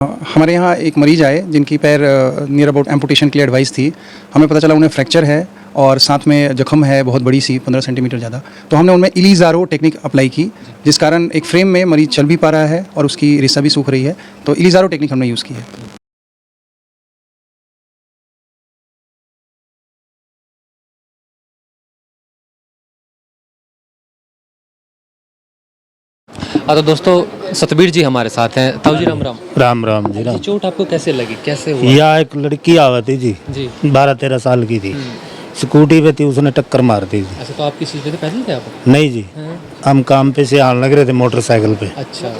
हमारे यहाँ एक मरीज़ आए जिनकी पैर नियर अबाउट एम्पुटेशन के लिए एडवाइस थी। हमें पता चला उन्हें फ्रैक्चर है और साथ में जख्म है बहुत बड़ी सी 15 सेंटीमीटर ज़्यादा। तो हमने उनमें इलीज़ारो टेक्निक अप्लाई की, जिस कारण एक फ्रेम में मरीज़ चल भी पा रहा है और उसकी रेसा भी सूख रही है। तो इलीज़ारो टेक्निक हमने यूज़ की है। हाँ तो दोस्तों सतबीर जी हमारे साथ हैं। ताऊ जी राम राम। राम राम जी राम। चोट आपको कैसे लगी, कैसे हुआ? यहाँ एक लड़की आवा थी जी, जी 12-13 साल की थी, स्कूटी पे थी, उसने टक्कर मार दी थी। अच्छा, तो आप किस चीज़ पे थे, पैदल थे आप? नहीं जी, हाँ। हम काम पे से आने लग रहे थे मोटरसाइकिल पे, अच्छा,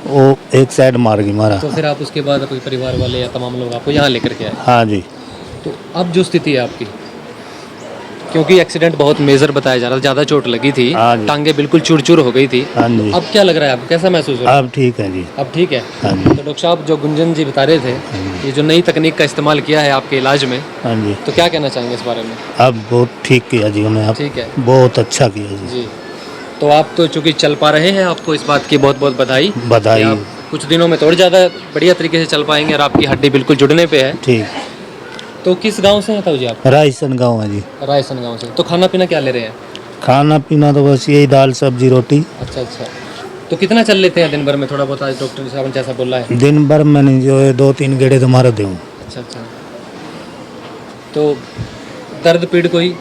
वो एक साइड मार गई मारा। तो फिर आप उसके बाद अपने परिवार वाले या तमाम लोग आपको यहाँ लेकर के आए? हाँ जी। तो अब जो स्थिति है आपकी, क्योंकि एक्सीडेंट बहुत मेजर बताया जा रहा था, ज़्यादा चोट लगी थी, हाँ जी। टांगे बिल्कुल चूर चूर हो गई थी, हाँ जी। तो अब क्या लग रहा है आपको, कैसा महसूस हो रहा है? अब ठीक है जी। अब ठीक है। हाँ जी। तो डॉक्टर साहब जो गुंजन जी बता रहे थे, ये जो नई तकनीक का इस्तेमाल किया है आपके इलाज में, हाँ जी। तो क्या कहना चाहेंगे इस बारे में? अब बहुत ठीक किया जी उन्हें, अब ठीक है बहुत अच्छा किया जी। जी। तो आप तो चूंकि चल पा रहे हैं, आपको इस बात की बहुत बहुत बधाई। बधाई। कि आप कुछ दिनों में तो और ज़्यादा बढ़िया तरीके से चल पाएंगे और आपकी हड्डी बिल्कुल जुड़ने पे है। ठीक। तो किस गांव से हैं ताऊ जी आप? रायसन गाँव है जी। रायसन गांव से। तो खाना पीना क्या ले रहे हैं? खाना पीना तो बस यही दाल सब्जी रोटी। अच्छा अच्छा। तो कितना चल लेते हैं दिन भर में, थोड़ा बहुत आज डॉक्टर साहब ने जैसा बोला है? दिन भर मैंने जो है 2-3 गेड़े तो मार दूँ। अच्छा अच्छा। तो दर्द पीड़ कोई?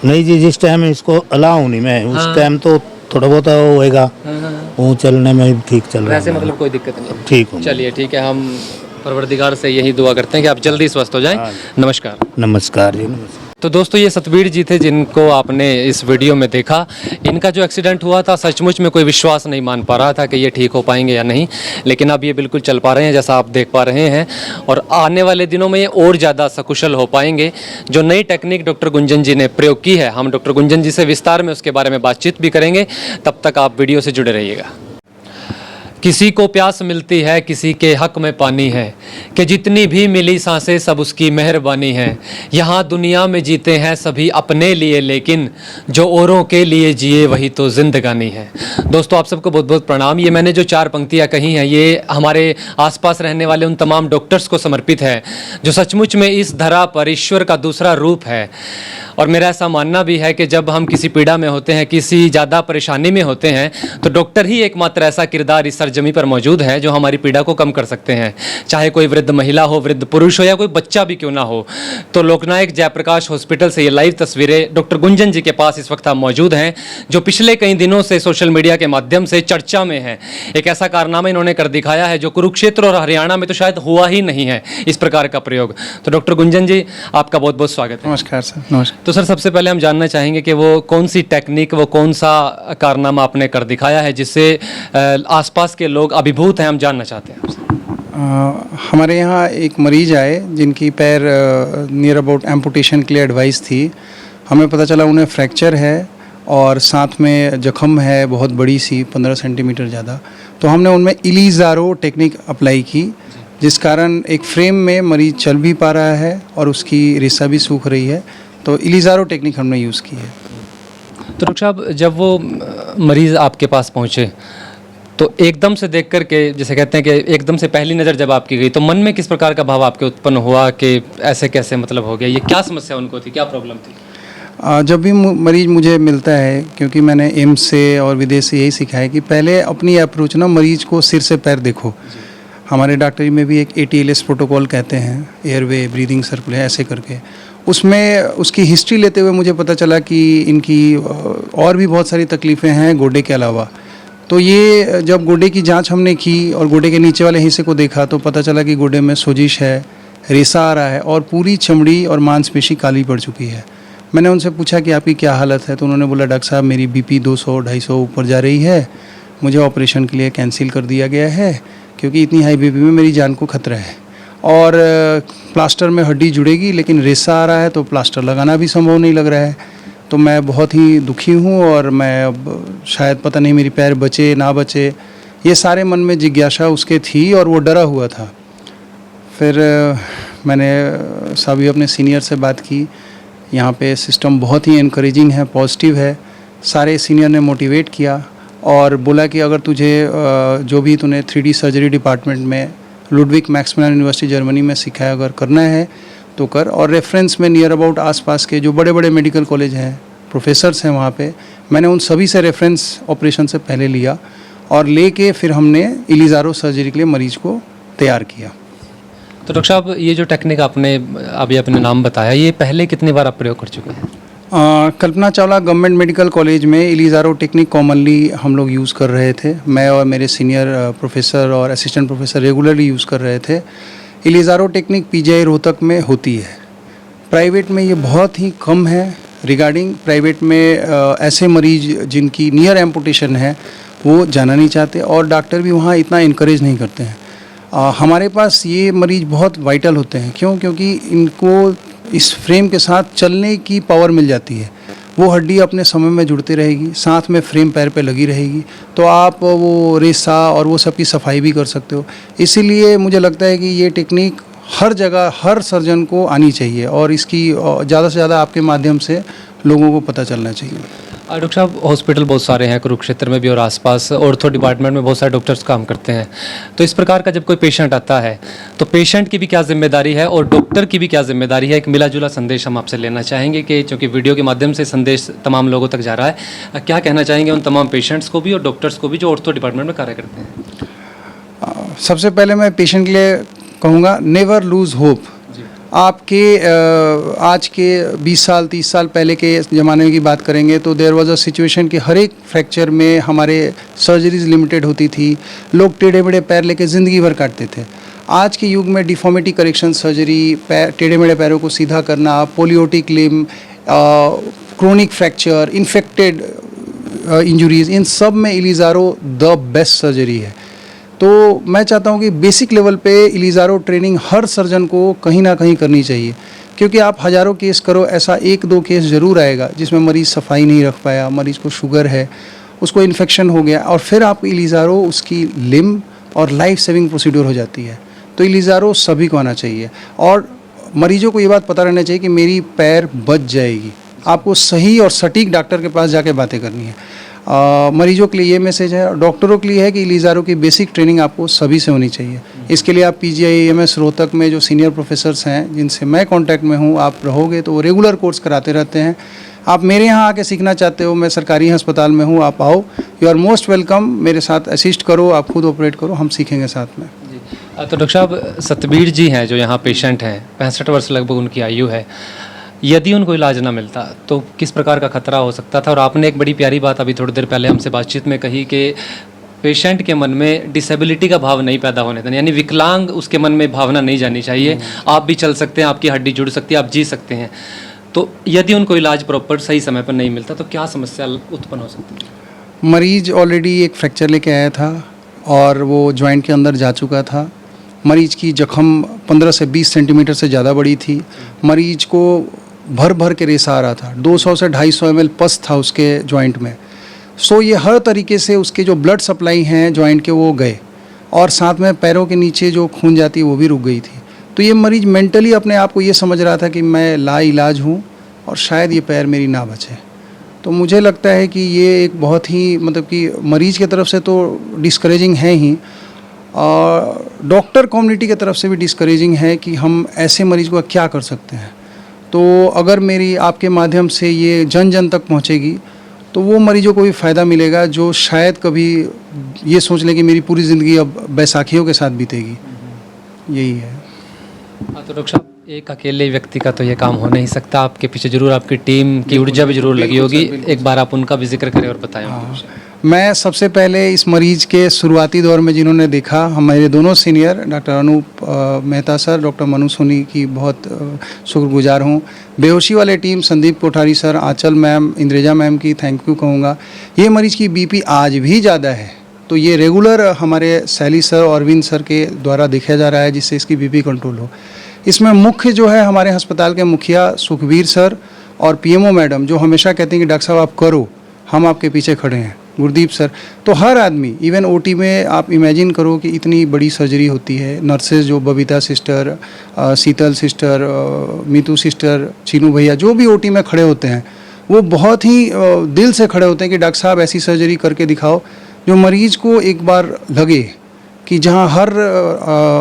नहीं जी, जिस टाइम इसको अलाऊ नहीं मैं उस हाँ। टाइम तो थोड़ा बहुत होएगा, हाँ हाँ। वो चलने में भी ठीक चल रहा वैसे है। मतलब कोई दिक्कत नहीं? ठीक हूँ। चलिए ठीक है, हम परवरदिगार से यही दुआ करते हैं कि आप जल्दी स्वस्थ हो जाएं। हाँ। नमस्कार। नमस्कार जी, नमस्कार। तो दोस्तों ये सतबीर जी थे जिनको आपने इस वीडियो में देखा। इनका जो एक्सीडेंट हुआ था, सचमुच में कोई विश्वास नहीं मान पा रहा था कि ये ठीक हो पाएंगे या नहीं, लेकिन अब ये बिल्कुल चल पा रहे हैं जैसा आप देख पा रहे हैं, और आने वाले दिनों में ये और ज़्यादा सकुशल हो पाएंगे। जो नई टेक्निक डॉक्टर गुंजन जी ने प्रयोग की है, हम डॉक्टर गुंजन जी से विस्तार में उसके बारे में बातचीत भी करेंगे। तब तक आप वीडियो से जुड़े रहिएगा। किसी को प्यास मिलती है, किसी के हक में पानी है, कि जितनी भी मिली सांसें सब उसकी मेहरबानी है। यहाँ दुनिया में जीते हैं सभी अपने लिए, लेकिन जो औरों के लिए जिए वही तो जिंदगानी है। दोस्तों आप सबको बहुत बहुत प्रणाम। ये मैंने जो 4 पंक्तियाँ कही हैं, ये हमारे आसपास रहने वाले उन तमाम डॉक्टर्स को समर्पित है जो सचमुच में इस धरा पर ईश्वर का दूसरा रूप है। और मेरा ऐसा मानना भी है कि जब हम किसी पीड़ा में होते हैं, किसी ज़्यादा परेशानी में होते हैं, तो डॉक्टर ही एकमात्र ऐसा किरदार इस सरजमी पर मौजूद है जो हमारी पीड़ा को कम कर सकते हैं। चाहे कोई वृद्ध महिला हो, वृद्ध पुरुष हो, या कोई बच्चा भी क्यों ना हो। तो लोकनायक जयप्रकाश हॉस्पिटल से ये लाइव तस्वीरें डॉक्टर गुंजन जी के पास इस वक्त मौजूद हैं, जो पिछले कई दिनों से सोशल मीडिया के माध्यम से चर्चा में है। एक ऐसा कारनामा इन्होंने कर दिखाया है जो कुरुक्षेत्र और हरियाणा में तो शायद हुआ ही नहीं है, इस प्रकार का प्रयोग। तो डॉक्टर गुंजन जी, आपका बहुत बहुत स्वागत है। नमस्कार सर। नमस्कार। तो सर सबसे पहले हम जानना चाहेंगे कि वो कौन सी टेक्निक, वो कौन सा कारनामा आपने कर दिखाया है जिससे आसपास के लोग अभिभूत हैं, हम जानना चाहते हैं आपसे। हमारे यहाँ एक मरीज़ आए जिनकी पैर नियर अबाउट एम्पुटेशन के लिए एडवाइस थी। हमें पता चला उन्हें फ्रैक्चर है और साथ में जख्म है बहुत बड़ी सी 15 सेंटीमीटर ज़्यादा। तो हमने उनमें इलीज़ारो टेक्निक अप्लाई की, जिस कारण एक फ्रेम में मरीज़ चल भी पा रहा है और उसकी रेसा भी सूख रही है। तो इलीज़ारो टेक्निक हमने यूज़ की है। तो डॉक्टर साहब, जब वो मरीज़ आपके पास पहुँचे तो एकदम से देख कर के, जैसे कहते हैं कि एकदम से पहली नज़र जब आपकी गई, तो मन में किस प्रकार का भाव आपके उत्पन्न हुआ कि ऐसे कैसे मतलब हो गया? ये क्या समस्या उनको थी, क्या प्रॉब्लम थी? जब भी मरीज़ मुझे मिलता है, क्योंकि मैंने एम्स से और विदेश से यही सीखा है कि पहले अपनी अप्रोच ना मरीज़ को सिर से पैर देखो। हमारे डॉक्टरी में भी एक ATLS प्रोटोकॉल कहते हैं, एयरवे ब्रीदिंग सर्कुलेशन ऐसे करके। उसमें उसकी हिस्ट्री लेते हुए मुझे पता चला कि इनकी और भी बहुत सारी तकलीफ़ें हैं गोडे के अलावा। तो ये जब गोडे की जांच हमने की और गोडे के नीचे वाले हिस्से को देखा तो पता चला कि गोडे में सोजिश है, रेसा आ रहा है और पूरी चमड़ी और मांसपेशी काली पड़ चुकी है। मैंने उनसे पूछा कि आपकी क्या हालत है, तो उन्होंने बोला डॉक्टर साहब मेरी BP 200-250 ऊपर जा रही है, मुझे ऑपरेशन के लिए कैंसिल कर दिया गया है क्योंकि इतनी हाई BP में मेरी जान को खतरा है। और प्लास्टर में हड्डी जुड़ेगी, लेकिन रेसा आ रहा है तो प्लास्टर लगाना भी संभव नहीं लग रहा है। तो मैं बहुत ही दुखी हूँ और मैं अब शायद पता नहीं मेरी पैर बचे ना बचे, ये सारे मन में जिज्ञासा उसके थी और वो डरा हुआ था। फिर मैंने सभी अपने सीनियर से बात की। यहाँ पे सिस्टम बहुत ही इनकरेजिंग है, पॉजिटिव है। सारे सीनियर ने मोटिवेट किया और बोला कि अगर तुझे जो भी तूने 3D सर्जरी डिपार्टमेंट में लुडविग मैक्समिलियन यूनिवर्सिटी जर्मनी में सीखा है, अगर करना है तो कर। और रेफरेंस में नियर अबाउट आसपास के जो बड़े बड़े मेडिकल कॉलेज हैं, प्रोफेसर्स हैं वहाँ पे, मैंने उन सभी से रेफरेंस ऑपरेशन से पहले लिया और लेके फिर हमने इलिज़ारो सर्जरी के लिए मरीज़ को तैयार किया। तो डॉक्टर साहब, ये जो टेक्निक आपने अभी अपने नाम बताया, ये पहले कितनी बार आप प्रयोग कर चुके हैं? Kalpana Chawla government medical college में इलिज़ारो टेक्निक कॉमनली हम लोग यूज़ कर रहे थे। मैं और मेरे सीनियर प्रोफेसर और असिस्टेंट प्रोफेसर रेगुलरली यूज़ कर रहे थे। इलिज़ारो टेक्निक पीजीआई रोहतक में होती है, प्राइवेट में ये बहुत ही कम है। रिगार्डिंग प्राइवेट में ऐसे मरीज जिनकी नियर एम्पुटेशन है वो जाना नहीं चाहते और डॉक्टर भी वहाँ इतना इनकरेज नहीं करते हैं। हमारे पास ये मरीज बहुत वाइटल होते हैं। क्यों? क्योंकि इनको इस फ्रेम के साथ चलने की पावर मिल जाती है। वो हड्डी अपने समय में जुड़ती रहेगी, साथ में फ्रेम पैर पे लगी रहेगी, तो आप वो रेसा और वो सब की सफाई भी कर सकते हो। इसीलिए मुझे लगता है कि ये टेक्निक हर जगह हर सर्जन को आनी चाहिए और इसकी ज़्यादा से ज़्यादा आपके माध्यम से लोगों को पता चलना चाहिए। डॉक्टर साहब, हॉस्पिटल बहुत सारे हैं कुरुक्षेत्र में भी और आसपास, ऑर्थो डिपार्टमेंट में बहुत सारे डॉक्टर्स काम करते हैं। तो इस प्रकार का जब कोई पेशेंट आता है तो पेशेंट की भी क्या जिम्मेदारी है और डॉक्टर की भी क्या जिम्मेदारी है? एक मिला जुला संदेश हम आपसे लेना चाहेंगे कि चूँकि वीडियो के माध्यम से संदेश तमाम लोगों तक जा रहा है, क्या कहना चाहेंगे उन तमाम पेशेंट्स को भी और डॉक्टर्स को भी जो ऑर्थो डिपार्टमेंट में कार्य करते हैं? सबसे पहले मैं पेशेंट के लिए कहूँगा, नेवर लूज़ होप। आपके आज के 20 साल 30 साल पहले के ज़माने की बात करेंगे तो देयर वाज अ सिचुएशन कि हर एक फ्रैक्चर में हमारे सर्जरीज लिमिटेड होती थी, लोग टेढ़े मेढ़े पैर लेके ज़िंदगी भर काटते थे। आज के युग में डिफॉर्मिटी करेक्शन सर्जरी, टेढ़े मेढ़े पैरों को सीधा करना, पोलियोटिक लिम, क्रोनिक फ्रैक्चर, इन्फेक्टेड इंजुरीज, इन सब में इलिज़ारो द बेस्ट सर्जरी है। तो मैं चाहता हूँ कि बेसिक लेवल पे इलिज़ारो ट्रेनिंग हर सर्जन को कहीं ना कहीं करनी चाहिए, क्योंकि आप हज़ारों केस करो, ऐसा 1-2 केस ज़रूर आएगा जिसमें मरीज़ सफाई नहीं रख पाया, मरीज़ को शुगर है, उसको इन्फेक्शन हो गया और फिर आप इलिज़ारो उसकी लिम और लाइफ सेविंग प्रोसीड्योर हो जाती है। तो इलिज़ारो सभी को आना चाहिए और मरीजों को ये बात पता रहना चाहिए कि मेरी पैर बच जाएगी। आपको सही और सटीक डॉक्टर के पास जाके बातें करनी है। मरीजों के लिए ये मैसेज है और डॉक्टरों के लिए है कि इलिज़ारो की बेसिक ट्रेनिंग आपको सभी से होनी चाहिए। इसके लिए आप PGI-AMS रोहतक में जो सीनियर प्रोफेसर्स हैं जिनसे मैं कांटेक्ट में हूँ, आप रहोगे तो वो रेगुलर कोर्स कराते रहते हैं। आप मेरे यहाँ आके सीखना चाहते हो, मैं सरकारी अस्पताल में हूँ, आप आओ, यू आर मोस्ट वेलकम। मेरे साथ असिस्ट करो, आप खुद ऑपरेट करो, हम सीखेंगे साथ में। तो डॉक्टर साहब, सतबीर जी हैं जो यहाँ पेशेंट हैं, 65 वर्ष लगभग उनकी आयु है। यदि उनको इलाज ना मिलता तो किस प्रकार का खतरा हो सकता था? और आपने एक बड़ी प्यारी बात अभी थोड़ी देर पहले हमसे बातचीत में कही कि पेशेंट के मन में डिसेबिलिटी का भाव नहीं पैदा होने देना, यानी विकलांग उसके मन में भावना नहीं जानी चाहिए। आप भी चल सकते हैं, आपकी हड्डी जुड़ सकती है, आप जी सकते हैं। तो यदि उनको इलाज प्रॉपर सही समय पर नहीं मिलता तो क्या समस्या उत्पन्न हो सकती है? मरीज ऑलरेडी एक फ्रैक्चर लेके आया था और वो जॉइंट के अंदर जा चुका था। मरीज की जख्म 15 से 20 सेंटीमीटर से ज़्यादा बड़ी थी। मरीज को भर भर के रेसा आ रहा था, 200 से 250 ml पस था उसके जॉइंट में। सो ये हर तरीके से उसके जो ब्लड सप्लाई हैं जॉइंट के वो गए और साथ में पैरों के नीचे जो खून जाती है वो भी रुक गई थी। तो ये मरीज मेंटली अपने आप को ये समझ रहा था कि मैं लाइलाज हूँ और शायद ये पैर मेरी ना बचे। तो मुझे लगता है कि ये एक बहुत ही मतलब कि मरीज़ की तरफ से तो डिस्करेजिंग है ही, और डॉक्टर कम्युनिटी की तरफ से भी डिस्करेजिंग है कि हम ऐसे मरीज़ को क्या कर सकते हैं। तो अगर मेरी आपके माध्यम से ये जन जन तक पहुंचेगी तो वो मरीजों को भी फ़ायदा मिलेगा जो शायद कभी ये सोच लें कि मेरी पूरी ज़िंदगी अब बैसाखियों के साथ बीतेगी। यही है। तो डॉक्टर साहब, एक अकेले व्यक्ति का तो ये काम हो नहीं सकता, आपके पीछे जरूर आपकी टीम की ऊर्जा भी जरूर लगी होगी। एक बार आप उनका भी जिक्र करें और बताएं। मैं सबसे पहले इस मरीज के शुरुआती दौर में जिन्होंने देखा, हमारे दोनों senior doctor Anoop Mehta sir, doctor Manu Soni की बहुत शुक्रगुजार हूँ। बेहोशी वाले team Sandeep Kothari sir, Anchal ma'am, Indreja ma'am की थैंक यू कहूँगा। ये मरीज की BP आज भी ज़्यादा है तो ये रेगुलर हमारे सैली सर और अरविंद सर के द्वारा देखा जा रहा है जिससे इसकी BP कंट्रोल हो। इसमें मुख्य जो है हमारे अस्पताल के मुखिया सुखबीर सर और PMO मैडम जो हमेशा कहते हैं कि डॉक्टर साहब आप करो, हम आपके पीछे खड़े हैं, गुरदीप सर। तो हर आदमी, इवन OT में आप इमेजिन करो कि इतनी बड़ी सर्जरी होती है, नर्सेज जो बबीता सिस्टर, शीतल सिस्टर, मीतू सिस्टर, चीनू भैया जो भी OT में खड़े होते हैं वो बहुत ही दिल से खड़े होते हैं कि डॉक्टर साहब ऐसी सर्जरी करके दिखाओ जो मरीज को एक बार लगे कि जहाँ हर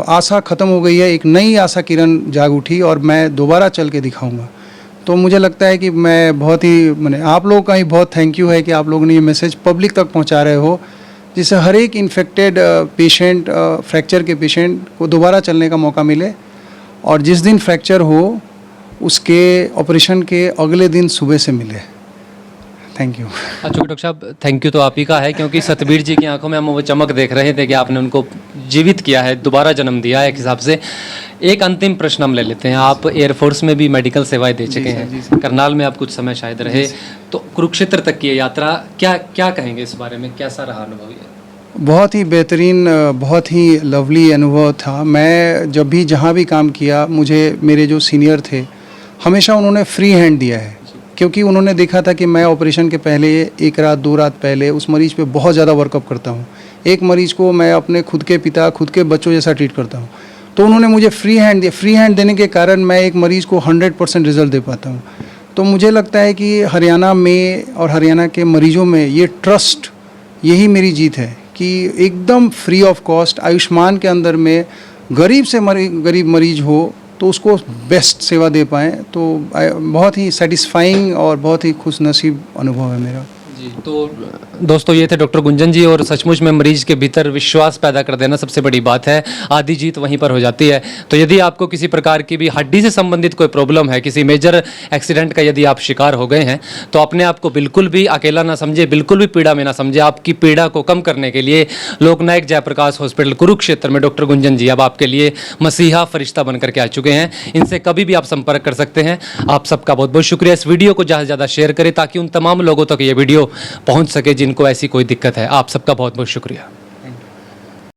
आशा ख़त्म हो गई है, एक नई आशा किरण जाग उठी और मैं दोबारा चल के दिखाऊंगा। तो मुझे लगता है कि मैं बहुत ही मैंने आप लोगों का ही बहुत थैंक यू है कि आप लोगों ने ये मैसेज पब्लिक तक पहुंचा रहे हो, जिससे हर एक इन्फेक्टेड पेशेंट, फ्रैक्चर के पेशेंट को दोबारा चलने का मौका मिले और जिस दिन फ्रैक्चर हो उसके ऑपरेशन के अगले दिन सुबह से मिले। Thank you. अच्छा डॉक्टर साहब, थैंक यू तो आप ही का है, क्योंकि सतबीर जी की आंखों में हम वो चमक देख रहे थे कि आपने उनको जीवित किया है, दोबारा जन्म दिया है एक हिसाब से। एक अंतिम प्रश्न हम ले लेते हैं। आप एयरफोर्स में भी मेडिकल सेवाएं दे चुके हैं, करनाल में आप कुछ समय शायद रहे, तो कुरुक्षेत्र तक की ये यात्रा क्या कहेंगे इस बारे में, कैसा रहा अनुभव ये? बहुत ही बेहतरीन, बहुत ही लवली अनुभव था। मैं जब भी जहाँ भी काम किया, मुझे मेरे जो सीनियर थे हमेशा उन्होंने फ्री हैंड दिया है, क्योंकि उन्होंने देखा था कि मैं ऑपरेशन के पहले 1 रात 2 रात पहले उस मरीज़ पे बहुत ज़्यादा वर्कअप करता हूँ। एक मरीज़ को मैं अपने खुद के पिता, खुद के बच्चों जैसा ट्रीट करता हूँ। तो उन्होंने मुझे फ्री हैंड दिया। फ्री हैंड देने के कारण मैं एक मरीज़ को 100% रिजल्ट दे पाता हूँ। तो मुझे लगता है कि हरियाणा में और हरियाणा के मरीज़ों में ये ट्रस्ट, यही मेरी जीत है कि एकदम फ्री ऑफ कॉस्ट आयुष्मान के अंदर में गरीब से गरीब मरीज हो तो उसको बेस्ट सेवा दे पाएँ। तो बहुत ही सेटिस्फाइंग और बहुत ही खुशनसीब अनुभव है मेरा। जी, तो दोस्तों ये थे डॉक्टर गुंजन जी, और सचमुच में मरीज के भीतर विश्वास पैदा कर देना सबसे बड़ी बात है। आधी जीत वहीं पर हो जाती है। तो यदि आपको किसी प्रकार की भी हड्डी से संबंधित कोई प्रॉब्लम है, किसी मेजर एक्सीडेंट का यदि आप शिकार हो गए हैं, तो अपने आप को बिल्कुल भी अकेला ना समझे, बिल्कुल भी पीड़ा में ना समझे। आपकी पीड़ा को कम करने के लिए लोकनायक जयप्रकाश हॉस्पिटल कुरुक्षेत्र में डॉक्टर गुंजन जी अब आपके लिए मसीहा फरिश्ता बनकर के आ चुके हैं। इनसे कभी भी आप संपर्क कर सकते हैं। आप सबका बहुत बहुत शुक्रिया। इस वीडियो को ज़्यादा से ज़्यादा शेयर करें ताकि उन तमाम लोगों तक ये वीडियो पहुंच सके जिनको ऐसी कोई दिक्कत है। आप सबका बहुत बहुत शुक्रिया।